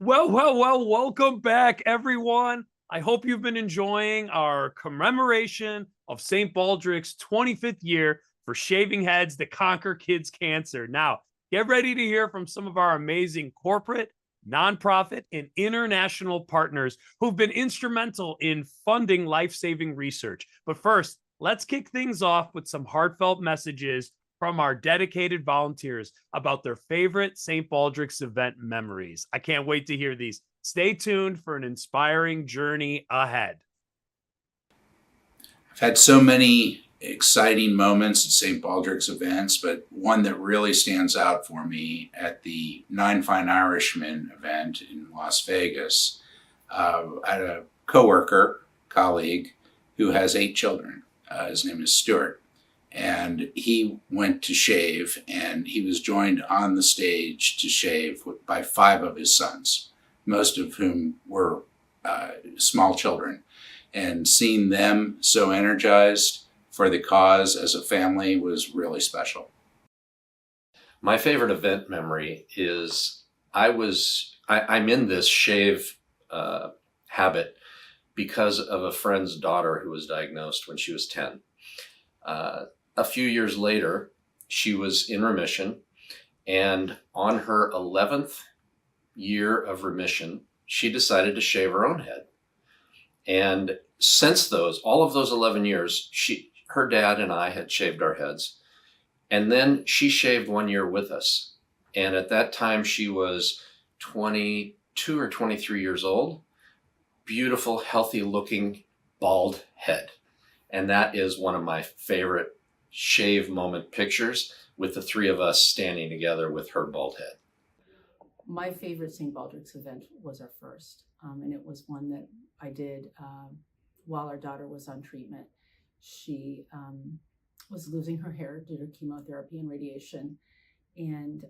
Well, welcome back, everyone. I hope you've been enjoying our commemoration of St. Baldrick's 25th year for shaving heads to conquer kids' cancer. Now, get ready to hear from some of our amazing corporate, nonprofit, and international partners who've been instrumental in funding life-saving research. But first, let's kick things off with some heartfelt messages from our dedicated volunteers about their favorite St. Baldrick's event memories. I can't wait to hear these. Stay tuned for an inspiring journey ahead. I've had so many exciting moments at St. Baldrick's events, but one that really stands out for me at the Nine Fine Irishmen event in Las Vegas. I had a colleague, who has 8 children. His name is Stuart. And he went to shave, and he was joined on the stage to shave by 5 of his sons, most of whom were small children. And seeing them so energized for the cause as a family was really special. My favorite event memory is I'm in this shave habit because of a friend's daughter who was diagnosed when she was 10. A few years later, she was in remission, and on her 11th year of remission, she decided to shave her own head. And since all of those 11 years, her dad and I had shaved our heads. And then she shaved 1 year with us. And at that time, she was 22 or 23 years old, beautiful, healthy looking, bald head. And that is one of my favorite shave moment pictures, with the 3 of us standing together with her bald head. My favorite St. Baldrick's event was our first, and it was one that I did while our daughter was on treatment. She was losing her hair due to chemotherapy and radiation, and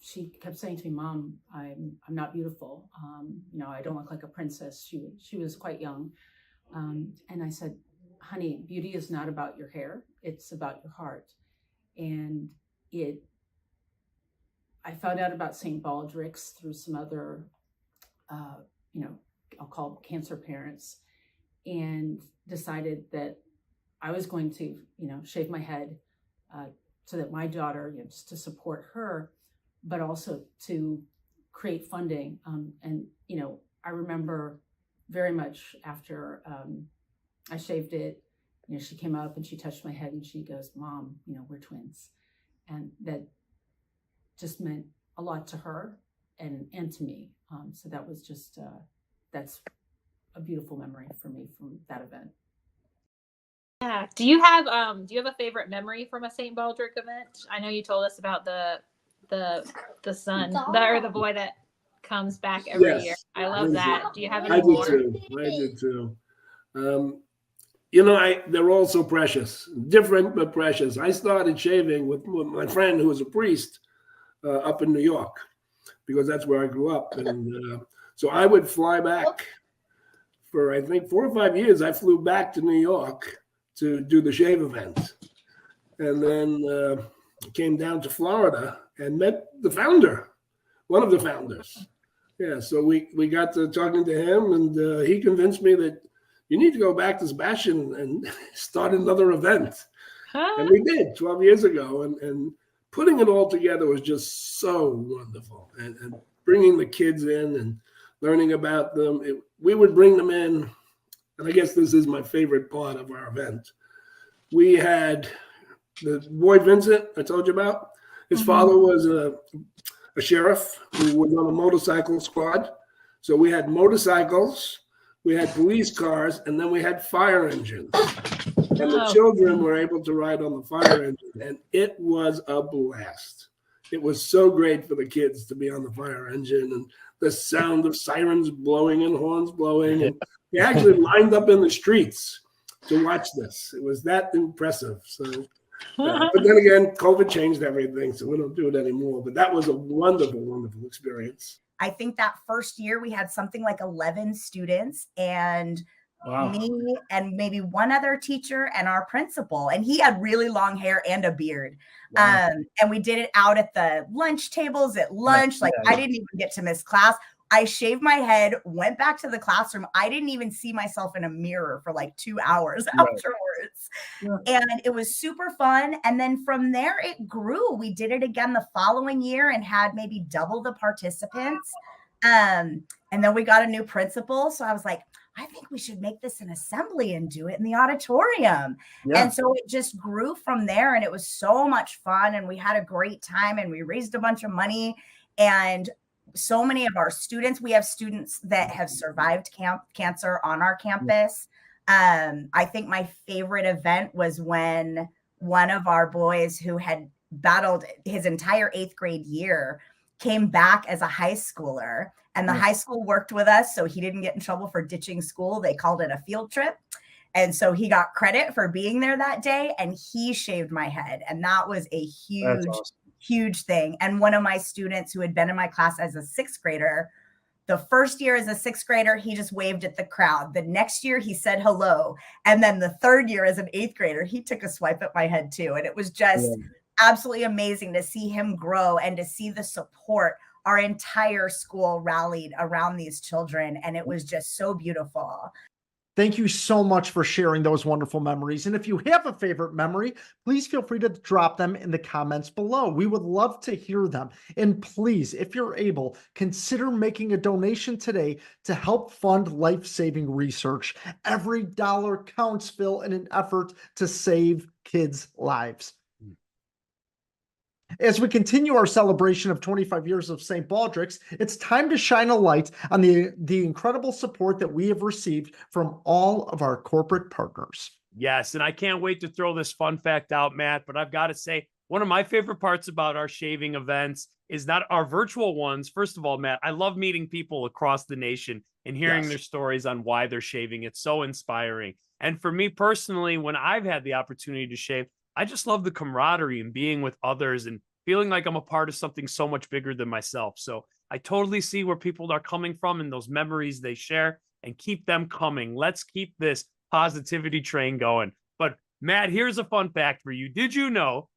she kept saying to me, "Mom, I'm not beautiful. I don't look like a princess." She was quite young, and I said, "Honey, beauty is not about your hair, it's about your heart." And I found out about St. Baldrick's through some other, I'll call cancer parents, and decided that I was going to, shave my head so that my daughter, just to support her, but also to create funding. I remember very much after I shaved it, she came up and she touched my head and she goes, "Mom, we're twins." And that just meant a lot to her and to me. So that was just, that's a beautiful memory for me from that event. Yeah. Do you have a favorite memory from a St. Baldrick event? I know you told us about the son, or the boy that comes back every year. I love that. Do you have any more? I did too. They're all so precious, different but precious. I started shaving with my friend who was a priest up in New York, because that's where I grew up. And so I would fly back for, I think, 4 or 5 years. I flew back to New York to do the shave event. And then came down to Florida and met the founder, one of the founders. Yeah, so we got to talking to him, and he convinced me that you need to go back to Sebastian and start another event. And we did 12 years ago. And putting it all together was just so wonderful. And bringing the kids in and learning about them. We would bring them in. And I guess this is my favorite part of our event. We had the boy Vincent I told you about. His father was a sheriff who was on a motorcycle squad. So we had motorcycles, we had police cars, and then we had fire engines. And the children were able to ride on the fire engine, and it was a blast. It was so great for the kids to be on the fire engine, and the sound of sirens blowing and horns blowing. And we actually lined up in the streets to watch this. It was that impressive. So, but then again, COVID changed everything, so we don't do it anymore. But that was a wonderful, wonderful experience. I think that first year we had something like 11 students, and Wow. me and maybe one other teacher and our principal. And he had really long hair and a beard. Wow. And we did it out at the lunch tables at lunch. Like I didn't even get to miss class. I shaved my head, went back to the classroom. I didn't even see myself in a mirror for like 2 hours afterwards. Yeah. And it was super fun. And then from there, it grew. We did it again the following year and had maybe double the participants. And then we got a new principal. So I was like, I think we should make this an assembly and do it in the auditorium. Yeah. And so it just grew from there. And it was so much fun. And we had a great time and we raised a bunch of money. And so many of our students, we have students that have survived cancer on our campus. I think my favorite event was when one of our boys who had battled his entire 8th grade year came back as a high schooler, and the high school worked with us so he didn't get in trouble for ditching school. They called it a field trip. And so he got credit for being there that day, and he shaved my head. And that was a huge, huge thing. And one of my students who had been in my class as a 6th grader, the first year as a 6th grader, he just waved at the crowd. The next year he said hello. And then the 3rd year as an 8th grader, he took a swipe at my head too. And it was just absolutely amazing to see him grow and to see the support. Our entire school rallied around these children, and it was just so beautiful. Thank you so much for sharing those wonderful memories. And if you have a favorite memory, please feel free to drop them in the comments below. We would love to hear them. And please, if you're able, consider making a donation today to help fund life-saving research. Every dollar counts, Phil, in an effort to save kids' lives. As we continue our celebration of 25 years of St. Baldrick's, it's time to shine a light on the incredible support that we have received from all of our corporate partners. Yes, and I can't wait to throw this fun fact out, Matt, but I've got to say, one of my favorite parts about our shaving events is not our virtual ones. First of all, Matt, I love meeting people across the nation and hearing their stories on why they're shaving. It's so inspiring. And for me personally, when I've had the opportunity to shave, I just love the camaraderie and being with others and feeling like I'm a part of something so much bigger than myself. So I totally see where people are coming from and those memories they share, and keep them coming. Let's keep this positivity train going. But Matt, here's a fun fact for you. Did you know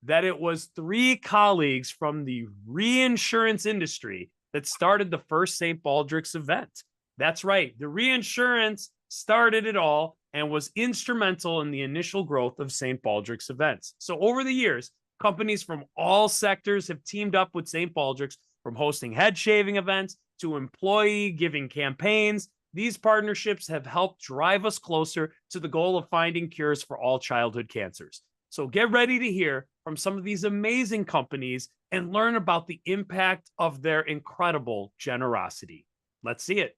that it was 3 colleagues from the reinsurance industry that started the first St. Baldrick's event? That's right. The reinsurance started it all and was instrumental in the initial growth of St. Baldrick's events. So over the years, companies from all sectors have teamed up with St. Baldrick's, from hosting head shaving events to employee giving campaigns. These partnerships have helped drive us closer to the goal of finding cures for all childhood cancers. So get ready to hear from some of these amazing companies and learn about the impact of their incredible generosity. Let's see it.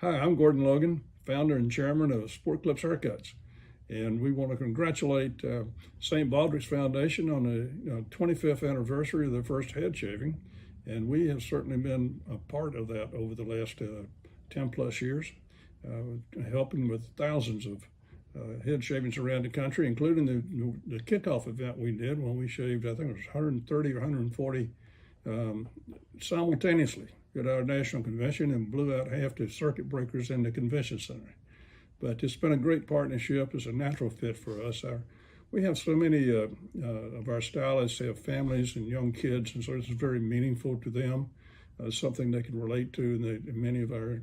Hi, I'm Gordon Logan, founder and chairman of Sport Clips Haircuts. And we want to congratulate St. Baldrick's Foundation on the 25th anniversary of their first head shaving. And we have certainly been a part of that over the last 10 plus years, helping with thousands of head shavings around the country, including the kickoff event we did when we shaved, I think it was 130 or 140 simultaneously at our national convention and blew out half the circuit breakers in the convention center. But it's been a great partnership. It's a natural fit for us. We have so many of our stylists have families and young kids, and so it's very meaningful to them, something they can relate to. And many of our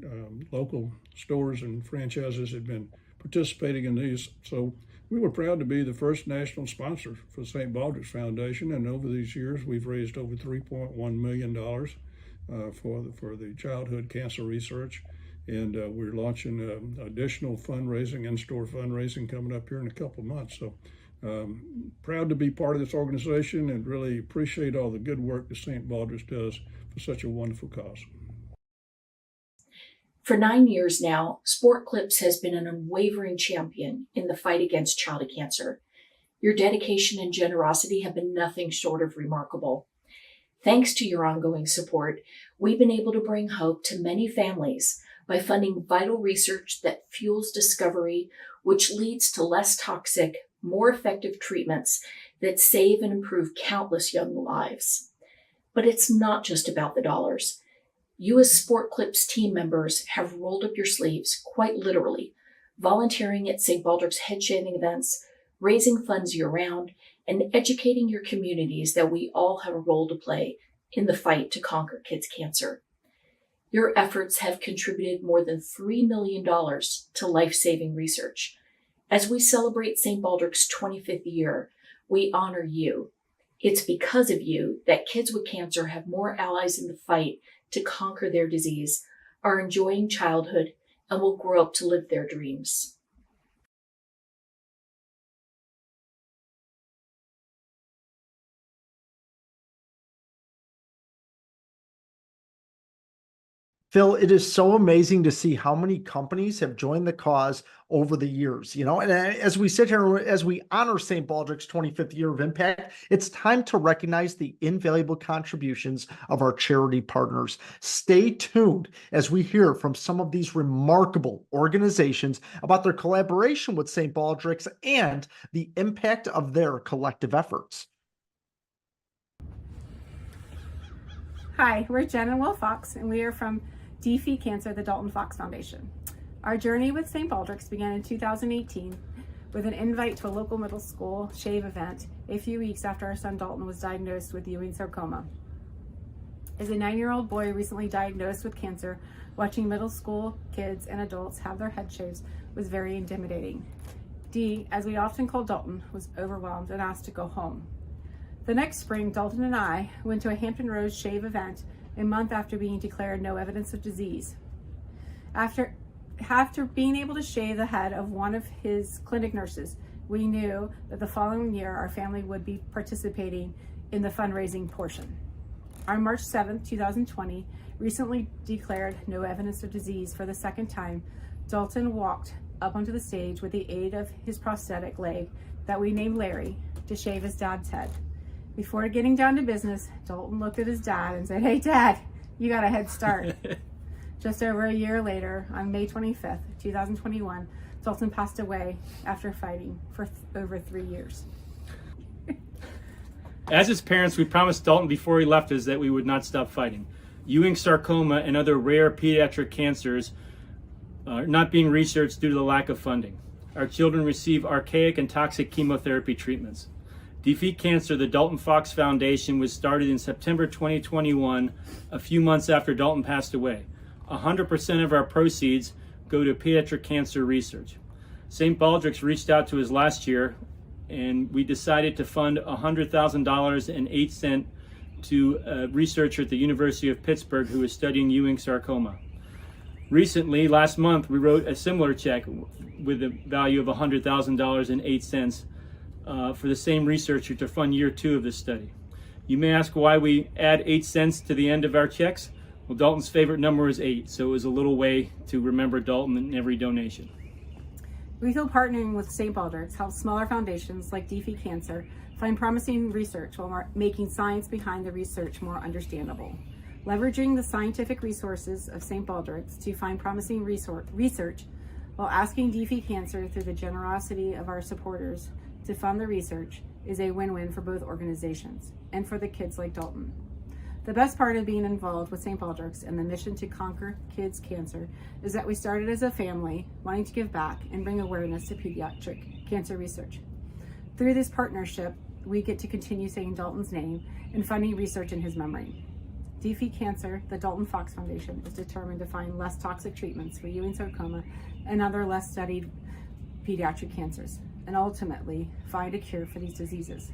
local stores and franchises have been participating in these. So we were proud to be the first national sponsor for St. Baldrick's Foundation, and over these years, we've raised over $3.1 million for the childhood cancer research. And we're launching additional fundraising, in-store fundraising coming up here in a couple of months. So proud to be part of this organization and really appreciate all the good work that St. Baldrick's does for such a wonderful cause. For 9 years now, Sport Clips has been an unwavering champion in the fight against childhood cancer. Your dedication and generosity have been nothing short of remarkable. Thanks to your ongoing support, we've been able to bring hope to many families by funding vital research that fuels discovery, which leads to less toxic, more effective treatments that save and improve countless young lives. But it's not just about the dollars. You as Sport Clips team members have rolled up your sleeves, quite literally, volunteering at St. Baldrick's head shaving events, raising funds year-round, and educating your communities that we all have a role to play in the fight to conquer kids' cancer. Your efforts have contributed more than $3 million to life-saving research. As we celebrate St. Baldrick's 25th year, we honor you. It's because of you that kids with cancer have more allies in the fight to conquer their disease, are enjoying childhood, and will grow up to live their dreams. Phil, it is so amazing to see how many companies have joined the cause over the years, and as we sit here, as we honor St. Baldrick's 25th year of impact, it's time to recognize the invaluable contributions of our charity partners. Stay tuned as we hear from some of these remarkable organizations about their collaboration with St. Baldrick's and the impact of their collective efforts. Hi, we're Jen and Will Fox, and we are from Defeat Cancer, the Dalton Fox Foundation. Our journey with St. Baldrick's began in 2018 with an invite to a local middle school shave event a few weeks after our son Dalton was diagnosed with Ewing sarcoma. As a 9-year-old boy recently diagnosed with cancer, watching middle school kids and adults have their head shaves was very intimidating. Dee, as we often call Dalton, was overwhelmed and asked to go home. The next spring, Dalton and I went to a Hampton Roads shave event a month after being declared no evidence of disease. After being able to shave the head of one of his clinic nurses, we knew that the following year our family would be participating in the fundraising portion. On March 7th, 2020, recently declared no evidence of disease for the second time, Dalton walked up onto the stage with the aid of his prosthetic leg that we named Larry to shave his dad's head. Before getting down to business, Dalton looked at his dad and said, "Hey Dad, you got a head start." Just over a year later, on May 25th, 2021, Dalton passed away after fighting for over 3 years. As his parents, we promised Dalton before he left us that we would not stop fighting. Ewing sarcoma and other rare pediatric cancers are not being researched due to the lack of funding. Our children receive archaic and toxic chemotherapy treatments. Defeat Cancer, the Dalton Fox Foundation, was started in September 2021, a few months after Dalton passed away. 100% of our proceeds go to pediatric cancer research. St. Baldrick's reached out to us last year, and we decided to fund $100,008 to a researcher at the University of Pittsburgh who is studying Ewing sarcoma. Recently, last month, we wrote a similar check with a value of $100,008 for the same researcher to fund year 2 of this study. You may ask why we add 8 cents to the end of our checks. Well, Dalton's favorite number is 8, so it was a little way to remember Dalton in every donation. We feel partnering with St. Baldrick's helps smaller foundations like Defeat Cancer find promising research while making science behind the research more understandable. Leveraging the scientific resources of St. Baldrick's to find promising research while asking Defeat Cancer through the generosity of our supporters to fund the research is a win-win for both organizations and for the kids like Dalton. The best part of being involved with St. Baldrick's and the mission to conquer kids' cancer is that we started as a family wanting to give back and bring awareness to pediatric cancer research. Through this partnership, we get to continue saying Dalton's name and funding research in his memory. Defeat Cancer, the Dalton Fox Foundation, is determined to find less toxic treatments for Ewing sarcoma and other less studied pediatric cancers, and ultimately find a cure for these diseases.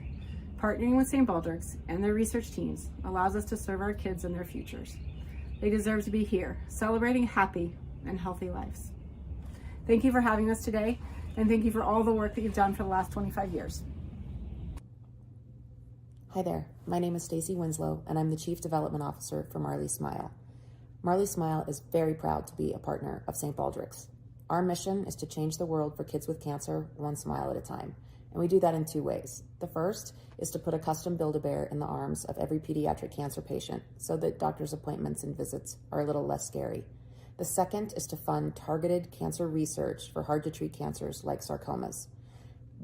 Partnering with St. Baldrick's and their research teams allows us to serve our kids and their futures. They deserve to be here, celebrating happy and healthy lives. Thank you for having us today, and thank you for all the work that you've done for the last 25 years. Hi there, my name is Stacy Winslow, and I'm the Chief Development Officer for Marley Smile. Marley Smile is very proud to be a partner of St. Baldrick's. Our mission is to change the world for kids with cancer, one smile at a time. And we do that in 2 ways. The first is to put a custom Build-A-Bear in the arms of every pediatric cancer patient so that doctor's appointments and visits are a little less scary. The second is to fund targeted cancer research for hard-to-treat cancers like sarcomas.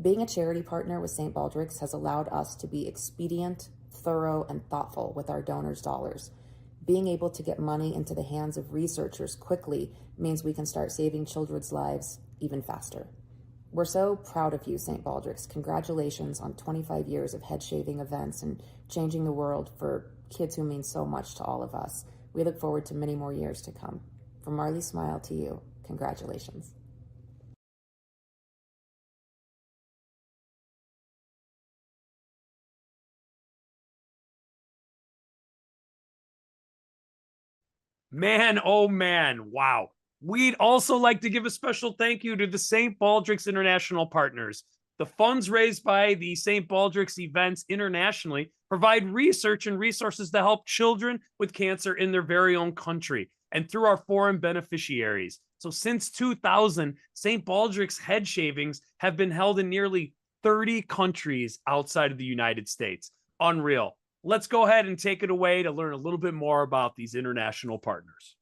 Being a charity partner with St. Baldrick's has allowed us to be expedient, thorough, and thoughtful with our donors' dollars. Being able to get money into the hands of researchers quickly means we can start saving children's lives even faster. We're so proud of you, St. Baldrick's. Congratulations on 25 years of head shaving events and changing the world for kids who mean so much to all of us. We look forward to many more years to come. From Marley Smile to you, congratulations. Man, oh man, wow. We'd also like to give a special thank you to the St. Baldrick's International partners. The funds raised by the St. Baldrick's events internationally provide research and resources to help children with cancer in their very own country and through our foreign beneficiaries. So since 2000, St. Baldrick's head shavings have been held in nearly 30 countries outside of the United States. Unreal. Let's go ahead and take it away to learn a little bit more about these international partners.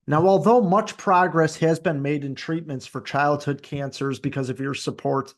Now, although much progress has been made in treatments for childhood cancers because of your support,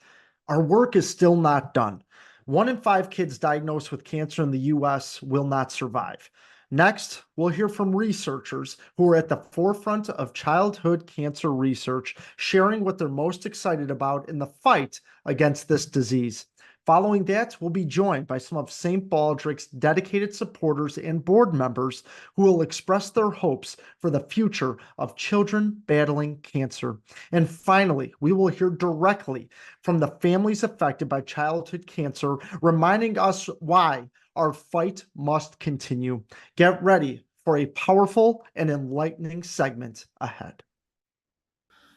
our work is still not done. 1 in 5 kids diagnosed with cancer in the U.S. will not survive. Next, we'll hear from researchers who are at the forefront of childhood cancer research, sharing what they're most excited about in the fight against this disease. Following that, we'll be joined by some of St. Baldrick's dedicated supporters and board members who will express their hopes for the future of children battling cancer. And finally, we will hear directly from the families affected by childhood cancer, reminding us why our fight must continue. Get ready for a powerful and enlightening segment ahead.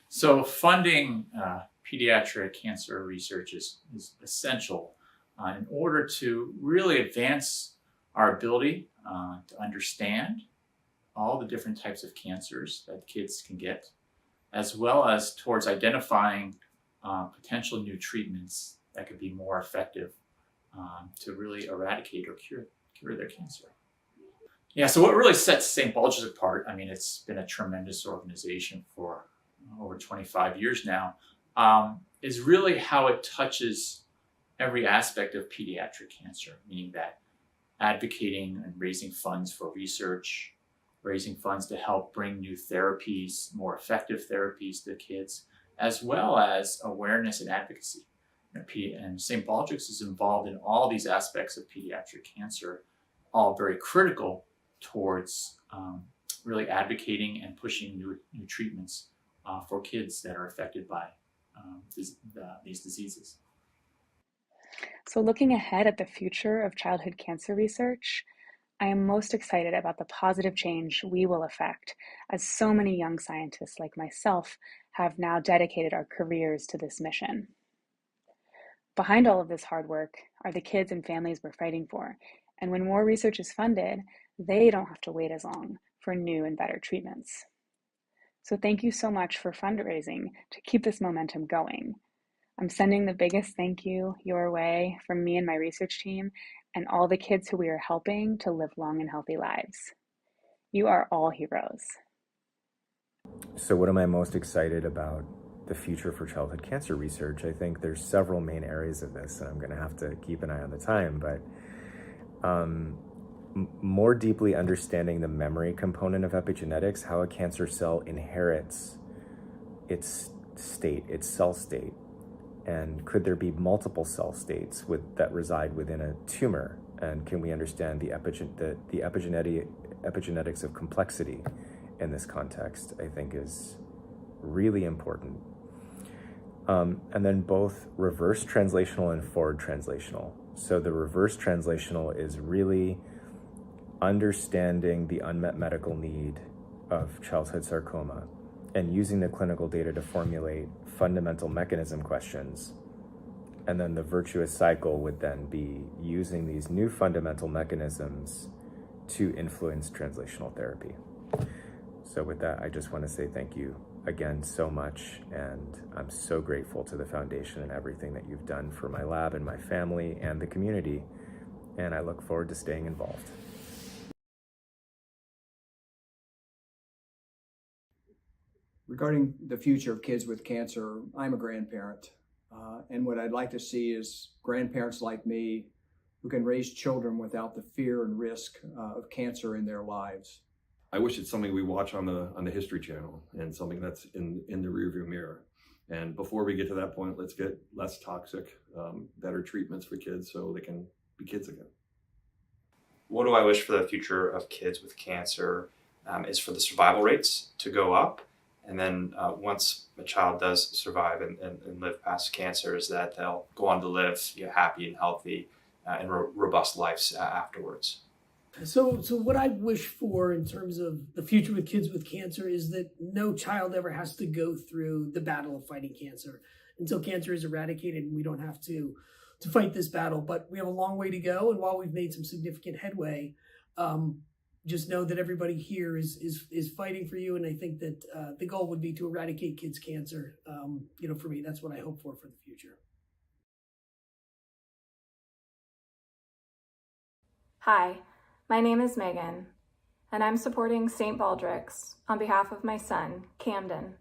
So funding pediatric cancer research is essential in order to really advance our ability to understand all the different types of cancers that kids can get, as well as towards identifying potential new treatments that could be more effective to really eradicate or cure their cancer. Yeah, so what really sets St. Baldrick's apart, I mean, it's been a tremendous organization for over 25 years now, is really how it touches every aspect of pediatric cancer, meaning that advocating and raising funds for research, raising funds to help bring new therapies, more effective therapies to kids, as well as awareness and advocacy. And St. Baldrick's is involved in all these aspects of pediatric cancer, all very critical towards really advocating and pushing new treatments for kids that are affected by these diseases. So looking ahead at the future of childhood cancer research, I am most excited about the positive change we will affect, as so many young scientists like myself have now dedicated our careers to this mission. Behind all of this hard work are the kids and families we're fighting for, and when more research is funded, they don't have to wait as long for new and better treatments. So thank you so much for fundraising to keep this momentum going. I'm sending the biggest thank you your way from me and my research team and all the kids who we are helping to live long and healthy lives. You are all heroes. So what am I most excited about the future for childhood cancer research? I think there's several main areas of this, and I'm going to have to keep an eye on the time, but more deeply understanding the memory component of epigenetics, how a cancer cell inherits its state, its cell state, and could there be multiple cell states that reside within a tumor, and can we understand the epigenetics of complexity in this context, I think is really important. And then both reverse translational and forward translational. So the reverse translational is really understanding the unmet medical need of childhood sarcoma and using the clinical data to formulate fundamental mechanism questions. And then the virtuous cycle would then be using these new fundamental mechanisms to influence translational therapy. So with that, I just want to say thank you again so much, and I'm so grateful to the foundation and everything that you've done for my lab and my family and the community, and I look forward to staying involved. Regarding the future of kids with cancer, I'm a grandparent. And what I'd like to see is grandparents like me who can raise children without the fear and risk of cancer in their lives. I wish it's something we watch on the History Channel and something that's in the rearview mirror. And before we get to that point, let's get less toxic, better treatments for kids so they can be kids again. What do I wish for the future of kids with cancer is for the survival rates to go up. And then once a child does survive and live past cancer, is that they'll go on to live happy and healthy and robust lives afterwards. So what I wish for in terms of the future with kids with cancer is that no child ever has to go through the battle of fighting cancer until cancer is eradicated, and we don't have to fight this battle. But we have a long way to go, and while we've made some significant headway, just know that everybody here is fighting for you, and I think that the goal would be to eradicate kids' cancer. For me, that's what I hope for the future. Hi, my name is Megan, and I'm supporting St. Baldrick's on behalf of my son, Camden.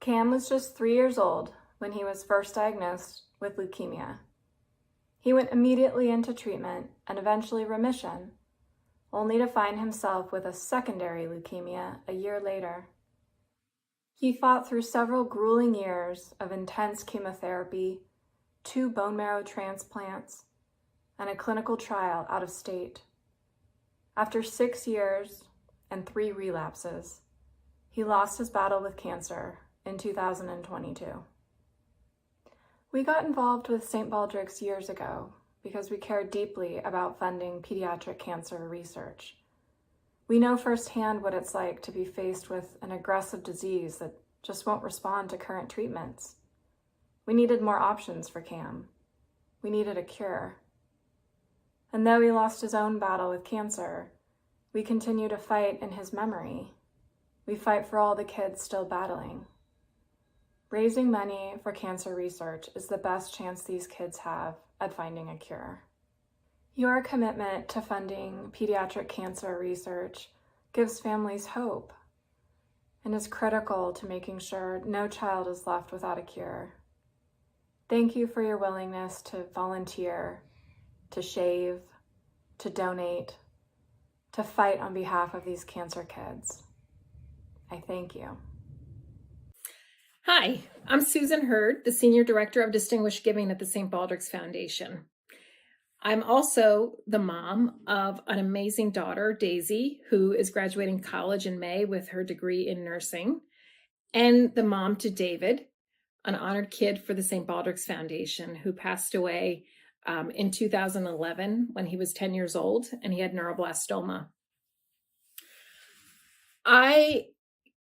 Cam was just 3 years old when he was first diagnosed with leukemia. He went immediately into treatment and eventually remission, only to find himself with a secondary leukemia a year later. He fought through several grueling years of intense chemotherapy, 2 bone marrow transplants, and a clinical trial out of state. After 6 years and 3 relapses, he lost his battle with cancer in 2022. We got involved with St. Baldrick's years ago because we care deeply about funding pediatric cancer research. We know firsthand what it's like to be faced with an aggressive disease that just won't respond to current treatments. We needed more options for Cam. We needed a cure. And though he lost his own battle with cancer, we continue to fight in his memory. We fight for all the kids still battling. Raising money for cancer research is the best chance these kids have at finding a cure. Your commitment to funding pediatric cancer research gives families hope and is critical to making sure no child is left without a cure. Thank you for your willingness to volunteer, to shave, to donate, to fight on behalf of these cancer kids. I thank you. Hi, I'm Susan Hurd, the Senior Director of Distinguished Giving at the St. Baldrick's Foundation. I'm also the mom of an amazing daughter, Daisy, who is graduating college in May with her degree in nursing, and the mom to David, an honored kid for the St. Baldrick's Foundation, who passed away in 2011 when he was 10 years old and he had neuroblastoma. I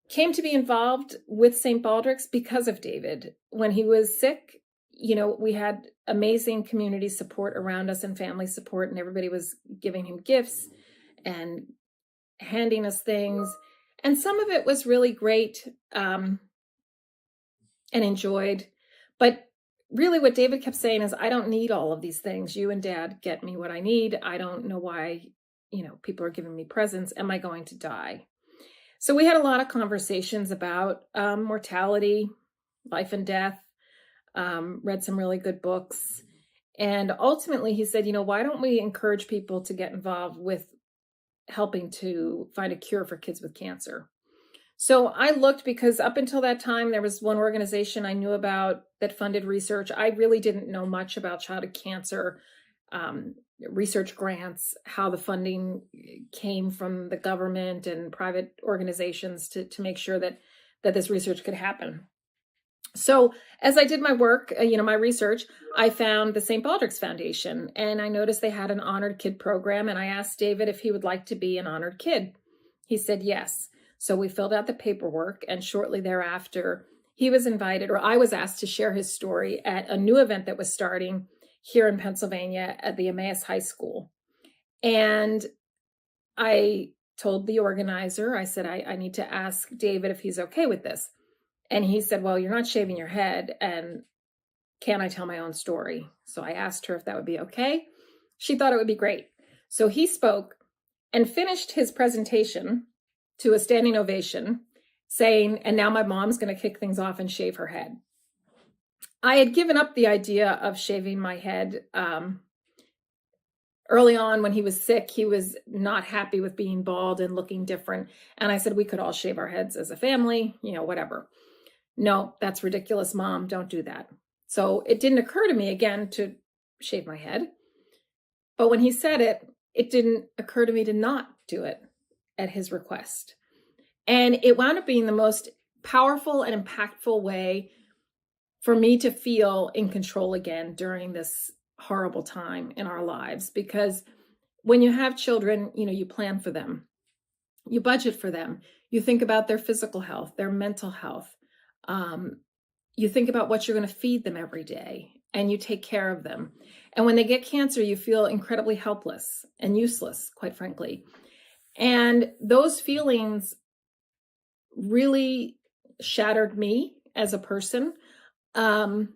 came to be involved with St. Baldrick's because of David. When he was sick, we had amazing community support around us and family support, and everybody was giving him gifts and handing us things. And some of it was really great and enjoyed. But really what David kept saying is, I don't need all of these things. You and Dad get me what I need. I don't know why, people are giving me presents. Am I going to die? So we had a lot of conversations about mortality, life and death, read some really good books. And ultimately he said, why don't we encourage people to get involved with helping to find a cure for kids with cancer? So I looked, because up until that time, there was one organization I knew about that funded research. I really didn't know much about childhood cancer, research grants, how the funding came from the government and private organizations to make sure that this research could happen. So as I did my work, my research, I found the St. Baldrick's Foundation, and I noticed they had an honored kid program, and I asked David if he would like to be an honored kid. He said yes. So we filled out the paperwork, and shortly thereafter, he was invited, or I was asked to share his story at a new event that was starting here in Pennsylvania at the Emmaus High School. And I told the organizer, I said, I need to ask David if he's okay with this. And he said, well, you're not shaving your head, and can I tell my own story? So I asked her if that would be okay. She thought it would be great. So he spoke and finished his presentation to a standing ovation. saying, and now my mom's going to kick things off and shave her head. I had given up the idea of shaving my head. Early on when he was sick, he was not happy with being bald and looking different. And I said, we could all shave our heads as a family, whatever. No, that's ridiculous, Mom. Don't do that. So it didn't occur to me again to shave my head. But when he said it, it didn't occur to me to not do it at his request. And it wound up being the most powerful and impactful way for me to feel in control again during this horrible time in our lives. Because when you have children, you plan for them, you budget for them, you think about their physical health, their mental health. You think about what you're going to feed them every day, and you take care of them. And when they get cancer, you feel incredibly helpless and useless, quite frankly. And those feelings really shattered me as a person. And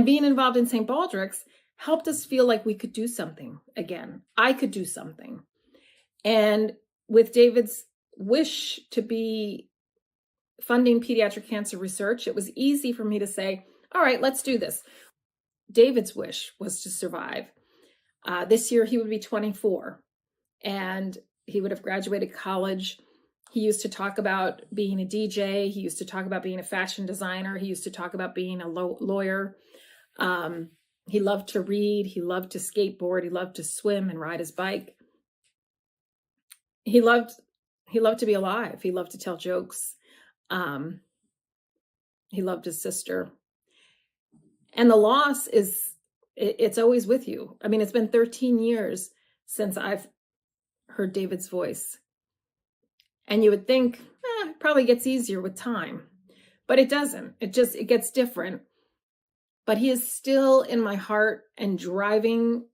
being involved in St. Baldrick's helped us feel like we could do something again. I could do something. And with David's wish to be funding pediatric cancer research, it was easy for me to say, all right, let's do this. David's wish was to survive. This year he would be 24 and he would have graduated college. He used to talk about being a DJ. He used to talk about being a fashion designer. He used to talk about being a lawyer. He loved to read. He loved to skateboard. He loved to swim and ride his bike. He loved to be alive. He loved to tell jokes. He loved his sister. And the loss it's always with you. I mean, it's been 13 years since I've heard David's voice. And you would think, it probably gets easier with time, but it doesn't. It gets different. But he is still in my heart and driving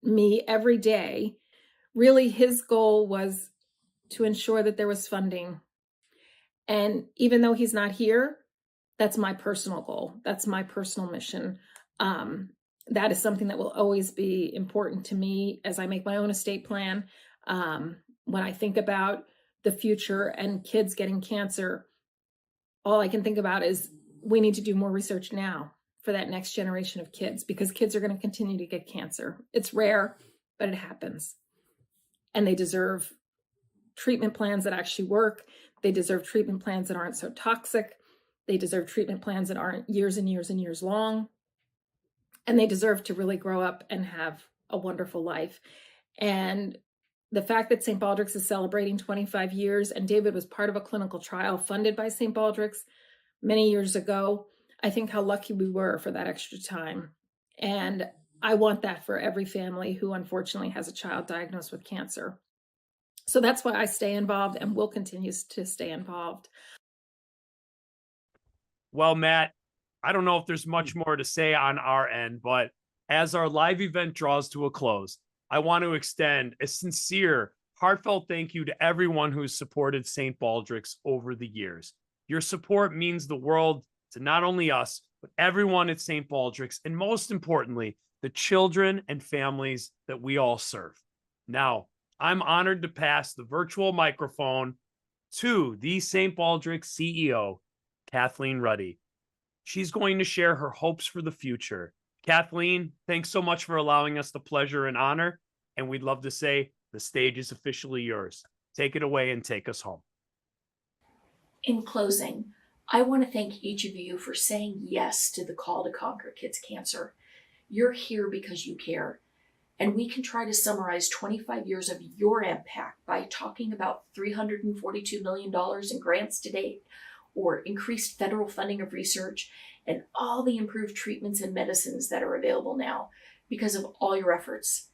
me every day. Really, his goal was to ensure that there was funding. And even though he's not here, that's my personal goal. That's my personal mission. That is something that will always be important to me as I make my own estate plan. When I think about the future and kids getting cancer, all I can think about is we need to do more research now for that next generation of kids, because kids are going to continue to get cancer. It's rare, but it happens. And they deserve treatment plans that actually work. They deserve treatment plans that aren't so toxic. They deserve treatment plans that aren't years and years and years long. And they deserve to really grow up and have a wonderful life. And the fact that St. Baldrick's is celebrating 25 years, and David was part of a clinical trial funded by St. Baldrick's many years ago, I think how lucky we were for that extra time. And I want that for every family who unfortunately has a child diagnosed with cancer. So that's why I stay involved and will continue to stay involved. Well, Matt, I don't know if there's much more to say on our end, but as our live event draws to a close, I want to extend a sincere, heartfelt thank you to everyone who's supported St. Baldrick's over the years. Your support means the world to not only us, but everyone at St. Baldrick's, and most importantly, the children and families that we all serve. Now, I'm honored to pass the virtual microphone to the St. Baldrick's CEO, Kathleen Ruddy. She's going to share her hopes for the future. Kathleen, thanks so much for allowing us the pleasure and honor. And we'd love to say the stage is officially yours. Take it away and take us home. In closing, I want to thank each of you for saying yes to the call to conquer kids' cancer. You're here because you care. And we can try to summarize 25 years of your impact by talking about $342 million in grants to date, or increased federal funding of research, and all the improved treatments and medicines that are available now because of all your efforts.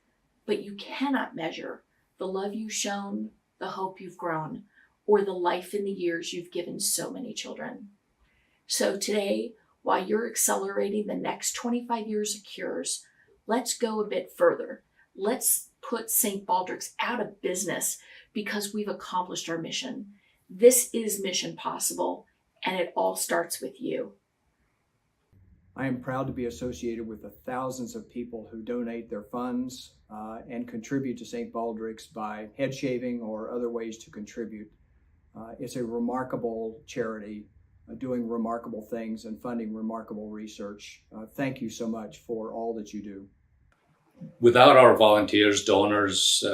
But you cannot measure the love you've shown, the hope you've grown, or the life in the years you've given so many children. So today, while you're accelerating the next 25 years of cures, let's go a bit further. Let's put St. Baldrick's out of business because we've accomplished our mission. This is Mission Possible, and it all starts with you. I am proud to be associated with the thousands of people who donate their funds and contribute to St. Baldrick's by head shaving or other ways to contribute. It's a remarkable charity doing remarkable things and funding remarkable research. Thank you so much for all that you do. Without our volunteers, donors,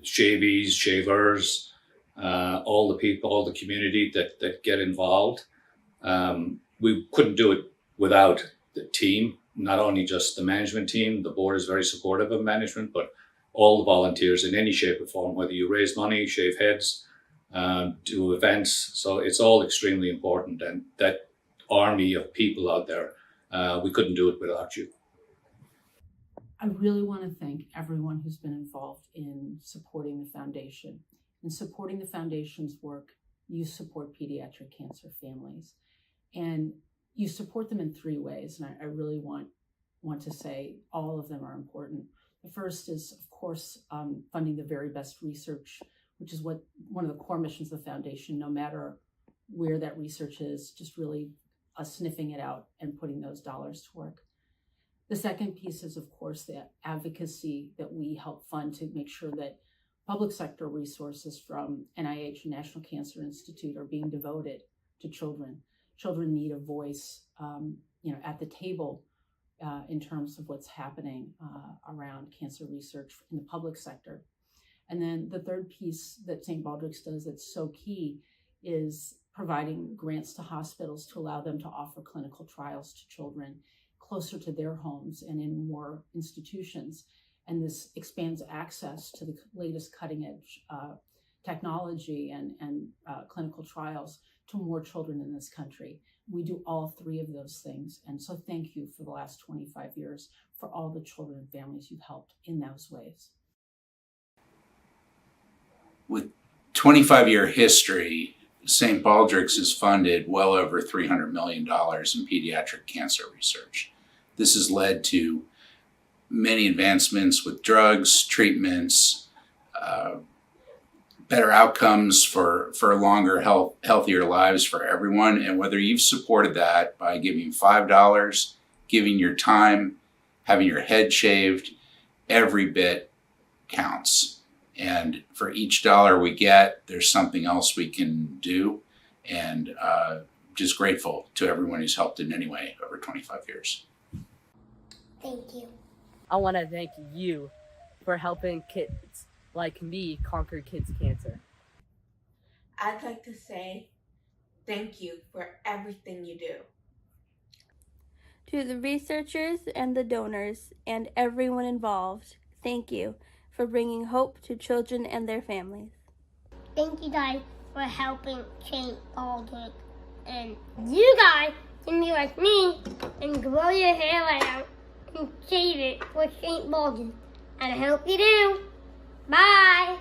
shavies, shavers, all the people, all the community that get involved, we couldn't do it without the team, not only just the management team. The board is very supportive of management, but all the volunteers in any shape or form, whether you raise money, shave heads, do events. So it's all extremely important. And that army of people out there, we couldn't do it without you. I really want to thank everyone who's been involved in supporting the foundation. In supporting the foundation's work, you support pediatric cancer families. And you support them in 3 ways. And I really want to say all of them are important. The first is, of course, funding the very best research, which is one of the core missions of the foundation, no matter where that research is, just really sniffing it out and putting those dollars to work. The second piece is, of course, the advocacy that we help fund to make sure that public sector resources from NIH and National Cancer Institute are being devoted to children. Children need a voice, at the table in terms of what's happening around cancer research in the public sector. And then the third piece that St. Baldrick's does that's so key is providing grants to hospitals to allow them to offer clinical trials to children closer to their homes and in more institutions. And this expands access to the latest cutting edge technology and clinical trials to more children in this country. We do all 3 of those things. And so thank you for the last 25 years for all the children and families you've helped in those ways. With 25-year history, St. Baldrick's has funded well over $300 million in pediatric cancer research. This has led to many advancements with drugs, treatments, better outcomes for longer, healthier lives for everyone. And whether you've supported that by giving $5, giving your time, having your head shaved, every bit counts. And for each dollar we get, there's something else we can do. And just grateful to everyone who's helped in any way over 25 years. Thank you. I want to thank you for helping kids like me conquer kids' cancer. I'd like to say thank you for everything you do. To the researchers and the donors and everyone involved, thank you for bringing hope to children and their families. Thank you guys for helping St. Baldrick. And you guys can be like me and grow your hair out and shave it with St. Baldrick. And I hope you do. Bye.